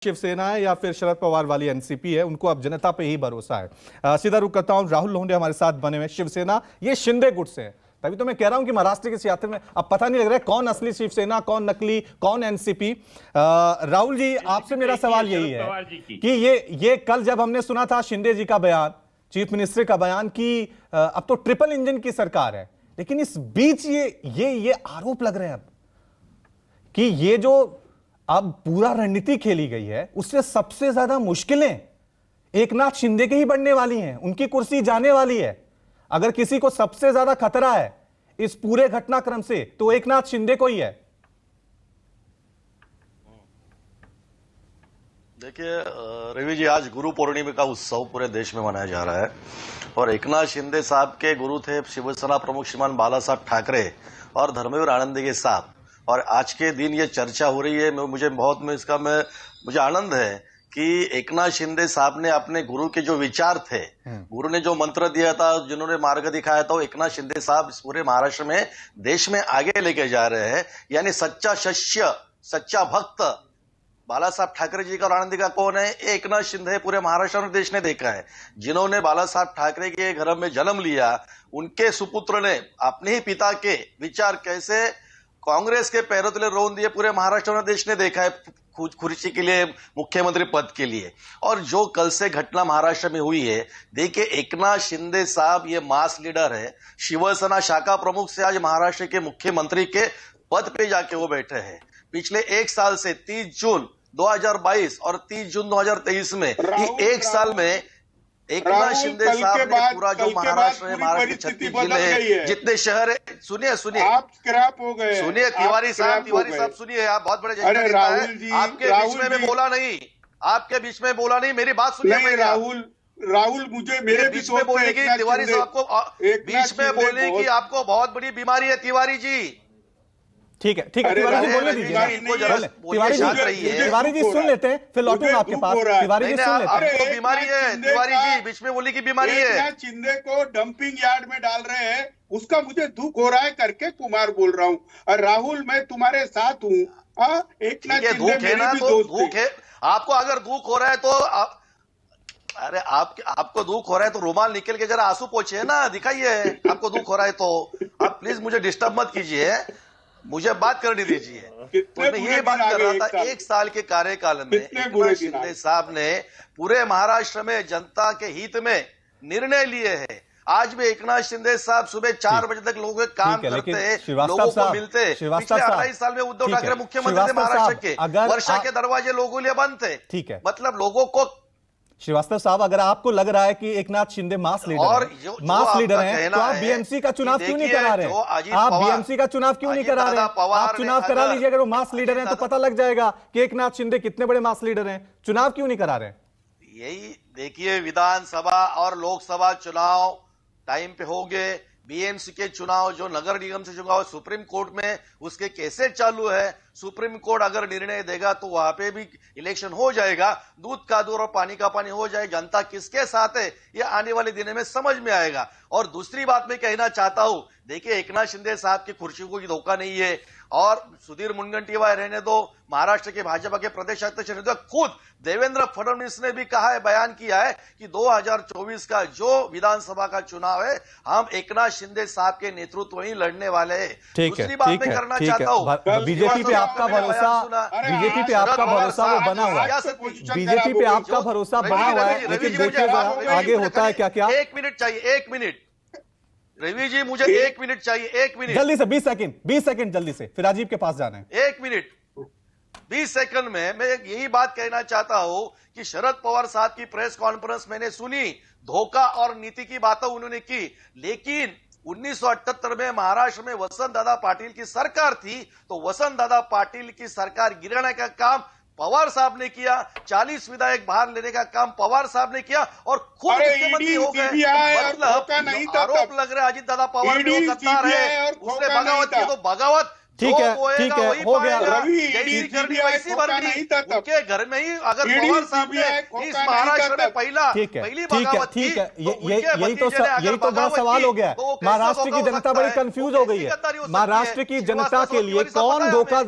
शिवसेना है या फिर शरद पवार वाली एनसीपी है, उनको अब जनता पे ही भरोसा है। सीधा रुख करता हूं, राहुल लोंढे हमारे साथ बने हुए। शिवसेना ये शिंदे गुट से है, तभी तो मैं कह रहा हूं कि महाराष्ट्र की सियासत में अब पता नहीं लग रहा है कौन असली शिवसेना, कौन नकली, कौन एनसीपी। राहुल जी, आपसे मेरा सवाल यही है कि ये कल जब हमने सुना था शिंदे जी का बयान, चीफ मिनिस्टर का बयान कि अब तो ट्रिपल इंजन की सरकार है, लेकिन इस बीच ये आरोप लग रहे हैं अब कि ये जो अब पूरा रणनीति खेली गई है उससे सबसे ज्यादा मुश्किलें एकनाथ शिंदे की ही बढ़ने वाली हैं, उनकी कुर्सी जाने वाली है। अगर किसी को सबसे ज्यादा खतरा है इस पूरे घटनाक्रम से तो एकनाथ शिंदे को ही है। देखिए रवि जी, आज गुरु पूर्णिमा का उत्सव पूरे देश में मनाया जा रहा है और एकनाथ शिंदे साहब के गुरु थे शिवसेना प्रमुख श्रीमान बाला साहब ठाकरे और धर्मवीर आनंदगे साहब। और आज के दिन ये चर्चा हो रही है, मुझे आनंद है कि एकनाथ शिंदे साहब ने अपने गुरु के जो विचार थे, गुरु ने जो मंत्र दिया था, जिन्होंने मार्ग दिखाया था, वो एकनाथ शिंदे साहब इस पूरे महाराष्ट्र में, देश में आगे लेके जा रहे हैं। यानी सच्चा शिष्य, सच्चा भक्त बाला साहब ठाकरे जी का और आनंदी का कौन है? एकनाथ शिंदे पूरे महाराष्ट्र में देश ने देखा है। जिन्होंने बाला साहब ठाकरे के घर में जन्म लिया, उनके सुपुत्र ने अपने ही पिता के विचार कैसे कांग्रेस के पैरों तले रोन दिए, पूरे महाराष्ट्र में देश ने देखा है, कुर्सी के लिए, मुख्यमंत्री पद के लिए। और जो कल से घटना महाराष्ट्र में हुई है, देखिए एकनाथ शिंदे साहब ये मास लीडर है, शिवसेना शाखा प्रमुख से आज महाराष्ट्र के मुख्यमंत्री के पद पे जाके वो बैठे हैं। पिछले एक साल से 30 जून 2022 और 30 जून 2023 में, एक साल में एकनाथ शिंदे साहब ने पूरा जो महाराष्ट्र है, महाराष्ट्र के 36 जिले, जितने शहर है, सुनिए आप स्क्रैप हो गए, सुनिए तिवारी साहब सुनिए, आप बहुत बड़े जनता नेता है, आपके बीच में मैं बोला नहीं, आपके बीच में बोला नहीं, मेरी बात सुनिए। राहुल मुझे मेरे बीच में बोलने की, तिवारी साहब को बीच में बोलने की आपको बहुत बड़ी बीमारी है तिवारी जी। ठीक है, तिवारी जी बोलने दीजिए, तिवारी जी सुन लेते हैं, फिर लौटूंगा आपके पास। तिवारी जी सुन लेते हैं। आपको बीमारी है तिवारी जी, बीच में बोलने की बीमारी है। शिंदे को डंपिंग यार्ड में डाल रहे हैं, उसका मुझे दुख हो रहा है करके कुमार बोल रहा हूँ। और राहुल, मैं तुम्हारे साथ हूँ। एकनाथ शिंदे मेरे भी दोस्त है। आपको अगर दुख हो रहा है तो अरे आपको दुख हो रहा है तो रुमाल निकल के जरा आंसू पोंछिए ना, दिखाइए। आपको दुख हो रहा है तो आप प्लीज मुझे डिस्टर्ब मत कीजिए, मुझे बात करने दीजिए। तो मैं ये बात कर रहा था, एक साल के कार्यकाल में एकनाथ शिंदे साहब ने पूरे महाराष्ट्र में जनता के हित में निर्णय लिए हैं। आज भी एकनाथ शिंदे साहब सुबह 4 बजे तक लोगों के काम करते हैं, लोगों को मिलते हैं। पिछले 28 साल में उद्धव ठाकरे मुख्यमंत्री थे महाराष्ट्र के, वर्षा के दरवाजे लोगों के लिए बंद थे। ठीक है, मतलब लोगों को। श्रीवास्तव साहब, अगर आपको लग रहा है कि एकनाथ शिंदे मास लीडर हैं, तो आप बीएमसी का चुनाव क्यों नहीं करा रहे? आप बीएमसी का चुनाव क्यों नहीं करा रहे? आप चुनाव करा लीजिए, अगर वो मास लीडर हैं तो पता लग जाएगा कि एकनाथ शिंदे कितने बड़े मास लीडर हैं। चुनाव क्यों नहीं करा रहे? यही देखिए, विधानसभा और लोकसभा चुनाव टाइम पे हो गए, बीएमसी के चुनाव जो नगर निगम से चुनाव सुप्रीम कोर्ट में उसके केसेस चालू है। सुप्रीम कोर्ट अगर निर्णय देगा तो वहां पे भी इलेक्शन हो जाएगा, दूध का दूध और पानी का पानी हो जाए। जनता किसके साथ है ये आने वाले दिनों में समझ में आएगा। और दूसरी बात मैं कहना चाहता हूं, देखिए एकनाथ शिंदे साहब की कुर्सी को धोखा नहीं है, और सुधीर मुनगंटीवार रहने दो, महाराष्ट्र के भाजपा के प्रदेश अध्यक्ष रहने दो, खुद देवेंद्र फडणवीस ने भी कहा है, बयान किया है कि 2024 का जो विधानसभा का चुनाव है, हम एकनाथ शिंदे साहब के नेतृत्व में लड़ने वाले हैं। दूसरी बात मैं करना चाहता हूं, बीजेपी पे आपका भरोसा, बीजेपी पे आपका भरोसा वो बना हुआ है, बीजेपी पे आपका भरोसा बना हुआ है, लेकिन देखिए आगे होता है क्या क्या। 1 मिनट चाहिए, 1 मिनट रवि जी, मुझे 1 मिनट चाहिए, 1 मिनट जल्दी से, 20 सेकंड जल्दी से, फिर राजीव के पास जाना है। 1 मिनट 20 सेकंड में मैं यही बात कहना चाहता हूं कि शरद पवार साहब की प्रेस कॉन्फ्रेंस मैंने सुनी, धोखा और नीति की बातें उन्होंने की, लेकिन 1978 में महाराष्ट्र में वसंत दादा पाटिल की सरकार थी, तो वसंत दादा पाटिल की सरकार गिराने का काम पवार साहब ने किया, 40 विधायक बाहर लेने का काम पवार साहब ने किया और खुद मुख्यमंत्री हो गए। मतलब आरोप लग रहा है अजीत दादा पवार ने वो गद्दार है, उसने बगावत की तो बगावत। ठीक है, हो गया। वैसी वर्दी उनके घर में ही अगर पवार साहब ने इस महाराष्ट्र में पहली बगावत की, यही तो बड़ा सवाल हो गया। महाराष्ट्र की जनता बड़ी कंफ्यूज हो गई है। महाराष्ट्र की जनता के लिए कौन धोखा